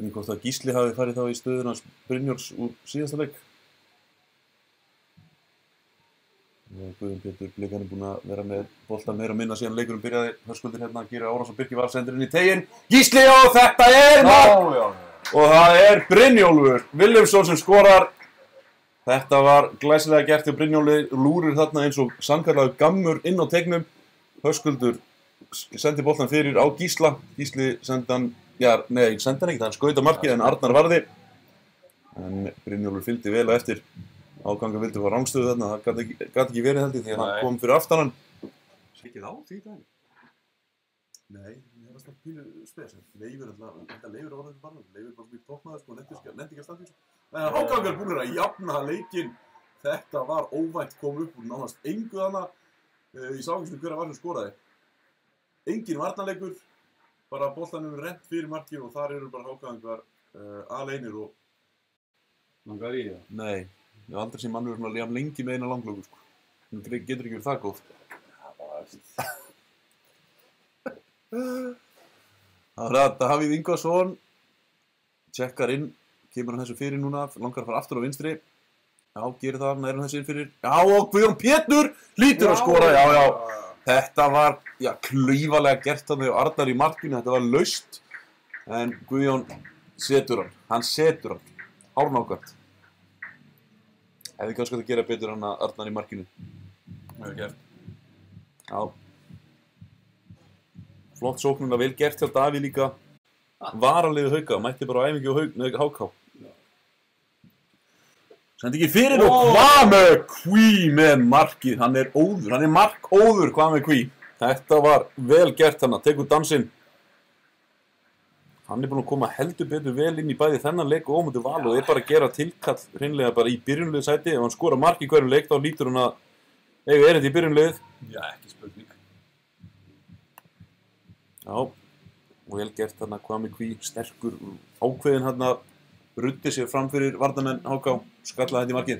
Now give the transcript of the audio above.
Spurning hvort að Gísli hafi farið þá í stöðuna Brynjóls úr síðasta leik. Guðjón Pétur Blikarinn búinn að vera með boltann meira og minna síðan leikurinn byrjaði. Höskuldur hérna, Gíra Árásson Birkir var sendur inn í teiginn. Gísli og þetta mark! Og það Brynjólfur Vilhelmsson sem skorar. Þetta var glæsilega gert hjá Brynjóli, lúrir þarna eins og sannkallaður gammur inn á teignum. Höskuldur sendi boltan fyrir á Gísla. Gísli sendi hann, sendi hann ekkert, hann skaut á markið en Arnar varði. En Brynjólfur fylgdi vel eftir. Ágangan vildi fá rangstöðu þarna, það gat ekki verið held ég því að hann kom fyrir aftan hann. Svikið á því dag? Nei, það var alltaf pínu spes. Leifur alltaf, þetta Leifur orðið fyrir barnum. Leifur bara mjög toppmaður sko, nefndi ekki að standa í þessu. En Ágangan búinn að jafna leikinn. Þetta var óvænt kom upp úr nánast engu þarna. Ég sá ekki hver var sem skoraði. Engin varnarleikur, bara boltanum rennt fyrir markið og þar eru bara Ágangar aleinir og... Langar í það? Nei. Ég hef aldrei séð mannur svona jafn lengi með eina langlöku sko. Hún getur ekki verið það góð. Það var Davíð Ingvarsson. Tjekkar inn, kemur hann þessu fyrir núna, langar að fara aftur á vinstri. Já, gerir það, nær hann þessu inn fyrir. Já, og Guðjón Pétur hlýtur að skora, já. Þetta var, klífalega gert hann þegar Arnar í markinu, þetta var laust. En Guðjón setur hann setur hann, hárnákvæmt. Hefði kannski að gera betur hann að Arnar í markinu. Vel gert. Já. Flott sóknuna, vel gert hjá Davíð líka. Varaliðið Hauka, mætti bara á æfingu á HK. Sendi ekki fyrir og Kwame Kví með markið. Hann óður, hann markóður Kwame Kví. Þetta var vel gert hann að tekur dansinn. Hann búinn að koma heldur betur vel inn í bæði þennan leik og ómöndu Val og bara að gera tilkall hreinlega bara í byrjunliðu sæti. Ef hann skora mark í hverjum leik þá lítur hann að eiga erindi í byrjunliðið. Já, ekki spurning. Já, og vel gert þarna Kwame Kví, sterkur, ákveðinn þarna, ruddi sér fram fyrir varnarmenn HK, skallaði þetta í markið.